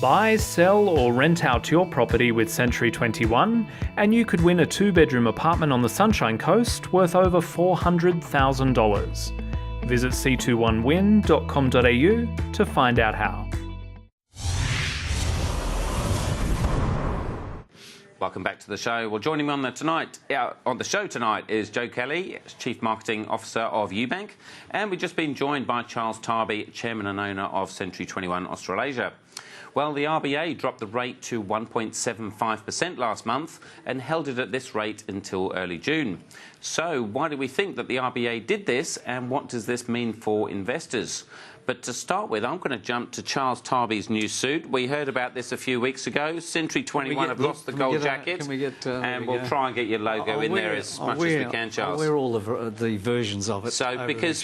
Buy, sell or rent out your property with Century 21 and you could win a 2-bedroom apartment on the Sunshine Coast worth over $400,000. Visit c21win.com.au to find out how. Welcome back to the show. Well, joining me on the show tonight is Joe Kelly, Chief Marketing Officer of UBank, and we've just been joined by Charles Tarbey, Chairman and owner of Century 21 Australasia. Well, the RBA dropped the rate to 1.75% last month and held it at this rate until early June. So why do we think that the RBA did this, and what does this mean for investors? But to start with, I'm going to jump to Charles Tarbey's new suit. We heard about this a few weeks ago. Century 21 have lost the gold jacket, and we'll try and get your logo in there as much as we can, Charles. I'll wear all the versions of it. So because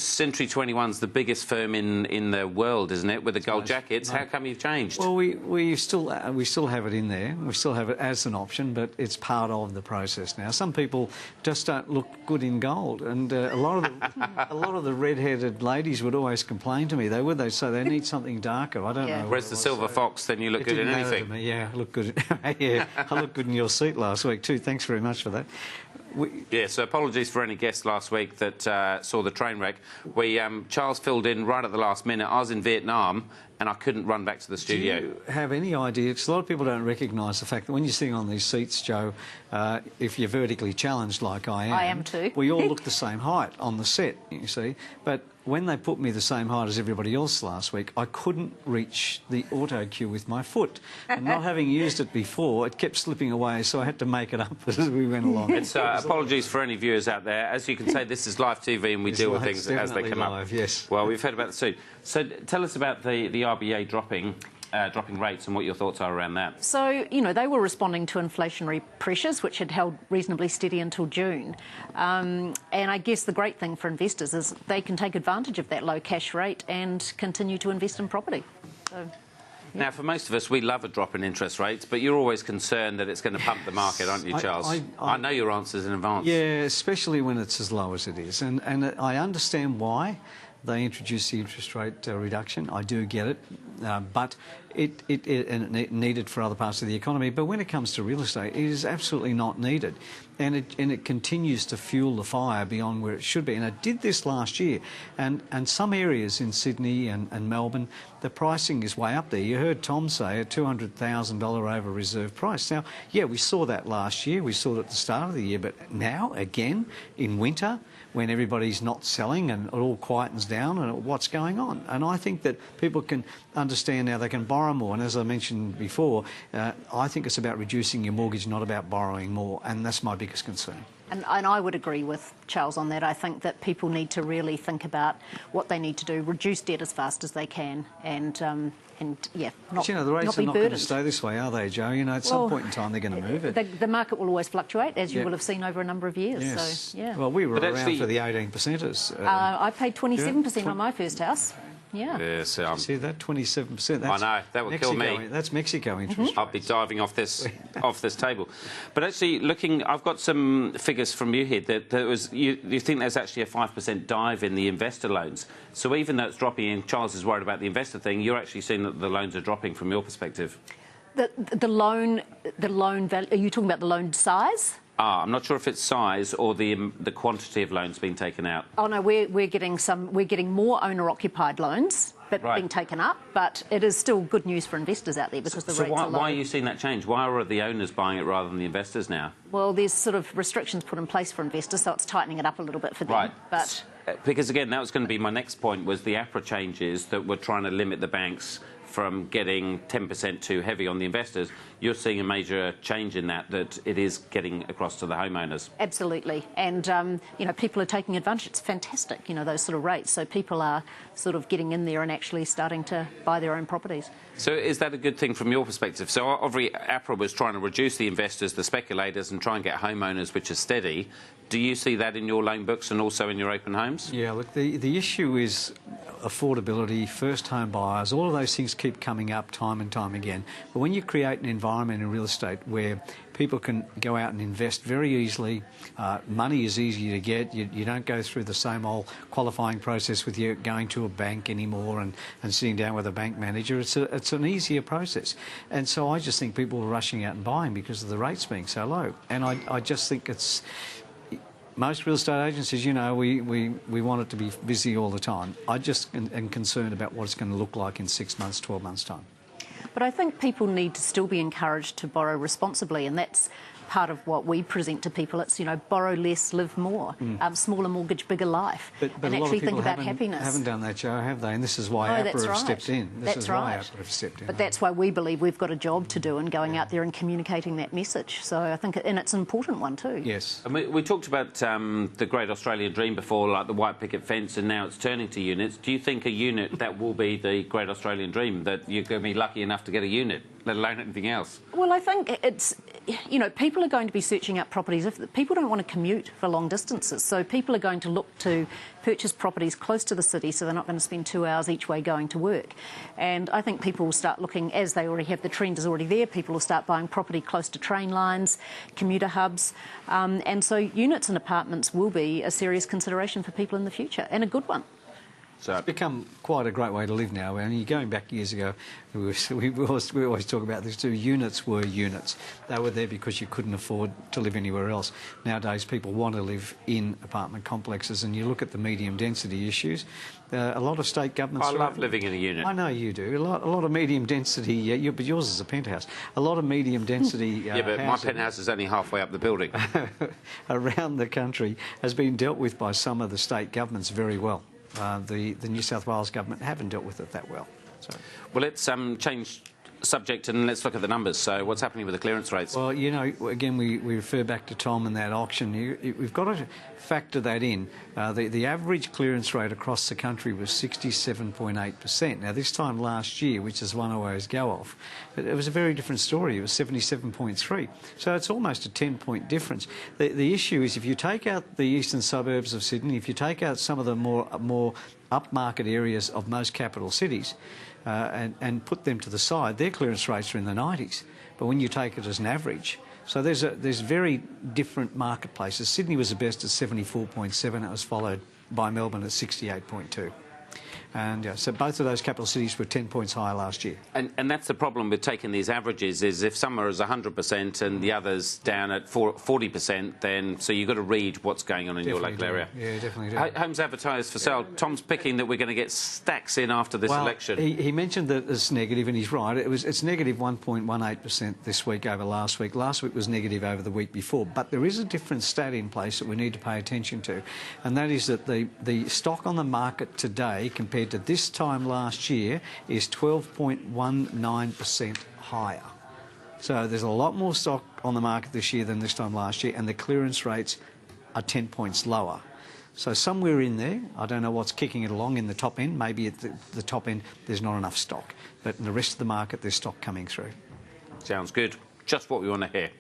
Century 21's the biggest firm in the world, isn't it, with the gold jackets, how come you've changed? Well, we still have it in there. We still have it as an option, but it's part of the process now. Some people just don't look good in gold, and a lot of the red-headed ladies would always complain to me. They'd say they need something darker. I don't know. Whereas the silver fox, then you look good in anything. Yeah, I look good. Yeah, I looked good in your seat last week too. Thanks very much for that. So apologies for any guests last week that saw the train wreck. Charles filled in right at the last minute. I was in Vietnam and I couldn't run back to the studio. Do you have any idea? Because a lot of people don't recognise the fact that when you're sitting on these seats, Joe, if you're vertically challenged like I am too. We all look the same height on the set, you see. But when they put me the same height as everybody else last week, I couldn't reach the auto cue with my foot. And not having used it before, it kept slipping away, so I had to make it up as we went along. It's apologies for any viewers out there. As you can say, this is live TV and we deal with things as they come up. Yes. Well, we've heard about the suit. So tell us about the RBA dropping rates and what your thoughts are around that. So, they were responding to inflationary pressures, which had held reasonably steady until June. And I guess the great thing for investors is they can take advantage of that low cash rate and continue to invest in property. So, yeah. Now, for most of us, we love a drop in interest rates, but you're always concerned that it's going to pump the market, aren't you, Charles? I know your answers in advance. Yeah, especially when it's as low as it is. And I understand why they introduced the interest rate reduction. I do get it, but it needed for other parts of the economy. But when it comes to real estate, it is absolutely not needed. And it continues to fuel the fire beyond where it should be. And it did this last year. And some areas in Sydney and Melbourne, the pricing is way up there. You heard Tom say a $200,000 over reserve price. Now, yeah, we saw that last year. We saw it at the start of the year. But now, again, in winter, when everybody's not selling and it all quietens down, and what's going on? And I think that people can understand now they can borrow more. And as I mentioned before, I think it's about reducing your mortgage, not about borrowing more. And that's my biggest concern. And I would agree with Charles on that. I think that people need to really think about what they need to do, reduce debt as fast as they can, and yeah, not be burdened. The rates are not going to stay this way, are they, Joe? At some point in time they're going to move it. The market will always fluctuate, as you will have seen over a number of years. Yes. So, yeah. Well, we were around for the 18%ers. I paid 27% on my first house. Yeah. Yes, see that 27%? I know that would kill me. That's Mexico interest. I'll be diving off this table. But actually, I've got some figures from you here that you think there's actually a 5% dive in the investor loans. So even though it's dropping, and Charles is worried about the investor thing, you're actually seeing that the loans are dropping from your perspective. The loan value. Are you talking about the loan size? I'm not sure if it's size or the quantity of loans being taken out. Oh no, we're getting more owner-occupied loans, but being taken up. But it is still good news for investors out there because the rates are low. So why are you seeing that change? Why are the owners buying it rather than the investors now? Well, there's sort of restrictions put in place for investors, so it's tightening it up a little bit for them. Right. But because again, that was going to be my next point, was the APRA changes that were trying to limit the banks from getting 10% too heavy on the investors. You're seeing a major change in that it is getting across to the homeowners. Absolutely. And, people are taking advantage. It's fantastic, those sort of rates. So people are sort of getting in there and actually starting to buy their own properties. So is that a good thing from your perspective? So obviously APRA was trying to reduce the investors, the speculators, and try and get homeowners, which are steady. Do you see that in your loan books and also in your open homes? Yeah, look, the issue is affordability, first home buyers, all of those things just keep coming up time and time again. But when you create an environment in real estate where people can go out and invest very easily, money is easy to get, you don't go through the same old qualifying process with you going to a bank anymore and sitting down with a bank manager. It's an easier process. And so I just think people are rushing out and buying because of the rates being so low. And I just think it's... Most real estate agents, as you know, we want it to be busy all the time. I just am concerned about what it's going to look like in 6 months, 12 months' time. But I think people need to still be encouraged to borrow responsibly, and that's part of what we present to people. It's, borrow less, live more, smaller mortgage, bigger life, but and actually think about happiness. Haven't done that, Joe, have they? And this is why APRA have stepped in. This is why APRA have stepped in. But that's why we believe we've got a job to do in going out there and communicating that message. So I think, and it's an important one too. Yes. And we talked about the Great Australian Dream before, like the white picket fence, and now it's turning to units. Do you think a unit that will be the Great Australian Dream, that you're going to be lucky enough to get a unit, let alone anything else? Well, I think it's, people are going to be searching out properties. If people don't want to commute for long distances, so people are going to look to purchase properties close to the city, so they're not going to spend 2 hours each way going to work. And I think people will start looking, as they already have, the trend is already there, people will start buying property close to train lines, commuter hubs, and so units and apartments will be a serious consideration for people in the future, and a good one. So it's become quite a great way to live now. I mean, going back years ago, we always talk about this too. Units were units. They were there because you couldn't afford to live anywhere else. Nowadays, people want to live in apartment complexes, and you look at the medium density issues. A lot of state governments... I love living in a unit. I know you do. A lot of medium density... but yours is a penthouse. A lot of medium density... yeah, but my penthouse is only halfway up the building. around the country has been dealt with by some of the state governments very well. The New South Wales government haven't dealt with it that well. So. Well, let's change subject and let's look at the numbers. So what's happening with the clearance rates? Well, again, we refer back to Tom and that auction. We've got to factor that in. The average clearance rate across the country was 67.8%. Now, this time last year, which is one I always go off, it was a very different story. It was 77.3. So it's almost a 10-point difference. The issue is if you take out the eastern suburbs of Sydney, if you take out some of the more upmarket areas of most capital cities, and put them to the side, their clearance rates are in the 90s. But when you take it as an average, so there's very different marketplaces. Sydney was the best at 74.7. It was followed by Melbourne at 68.2. And so both of those capital cities were 10 points higher last year. And that's the problem with taking these averages, is if some are as 100% and the others down at 40%, then so you've got to read what's going on in your local area. Yeah, definitely do. Homes advertised for sale. Tom's picking that we're going to get stacks in after this election. He mentioned that it's negative, and he's right. It's negative 1.18% this week over last week. Last week was negative over the week before. But there is a different stat in place that we need to pay attention to, and that is that the stock on the market today compared to this time last year is 12.19% higher. So there's a lot more stock on the market this year than this time last year, and the clearance rates are 10 points lower. So somewhere in there, I don't know what's kicking it along in the top end. Maybe at the top end there's not enough stock, but in the rest of the market there's stock coming through. Sounds good. Just what we want to hear.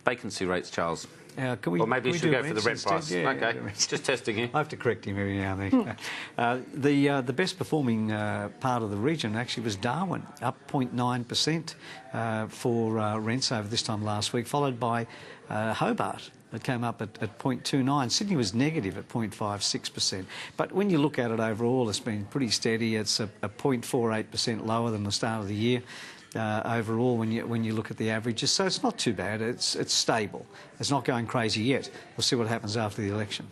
Vacancy rates, Charles. Or maybe we should go for the rent price. Yeah, OK, just testing you. I have to correct him every now and then. The best performing part of the region actually was Darwin, up 0.9% for rents over this time last week, followed by Hobart. It came up at 0.29. Sydney was negative at 0.56%. But when you look at it overall, it's been pretty steady. It's a 0.48% lower than the start of the year. Overall, when you look at the averages, so it's not too bad. It's stable. It's not going crazy yet. We'll see what happens after the election.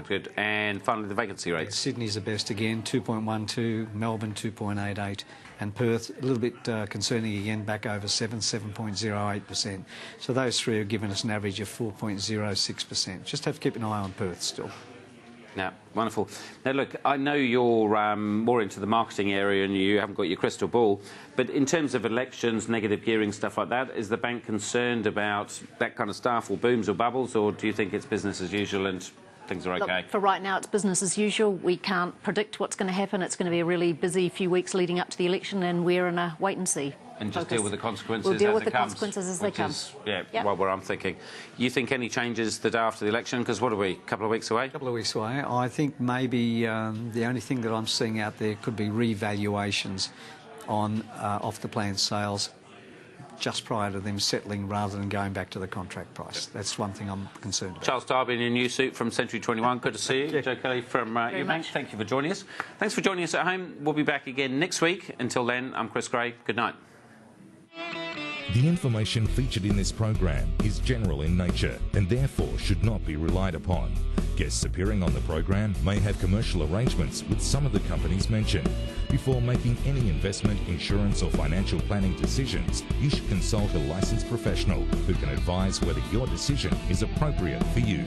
Good. And finally, the vacancy rates. Sydney's the best again, 2.12. Melbourne 2.88, and Perth a little bit concerning again, back over 7.08%. So those three have given us an average of 4.06%. Just have to keep an eye on Perth still. Yeah, wonderful. Now, look, I know you're more into the marketing area and you haven't got your crystal ball, but in terms of elections, negative gearing, stuff like that, is the bank concerned about that kind of stuff, or booms or bubbles, or do you think it's business as usual and things are OK? Look, for right now, it's business as usual. We can't predict what's going to happen. It's going to be a really busy few weeks leading up to the election, and we're in a wait-and-see. And just deal with the consequences We'll deal as with it the comes, consequences as they come. Well, what I'm thinking. You think any changes the day after the election? Because what are we, a couple of weeks away? A couple of weeks away. I think maybe the only thing that I'm seeing out there could be revaluations on off-the-plan sales just prior to them settling rather than going back to the contract price. That's one thing I'm concerned about. Charles Tarbey in your new suit from Century 21. Good to see you. Joe Kelly from Eubank. Thank you for joining us. Thanks for joining us at home. We'll be back again next week. Until then, I'm Chris Gray. Good night. The information featured in this program is general in nature and therefore should not be relied upon. Guests appearing on the program may have commercial arrangements with some of the companies mentioned. Before making any investment, insurance or financial planning decisions, you should consult a licensed professional who can advise whether your decision is appropriate for you.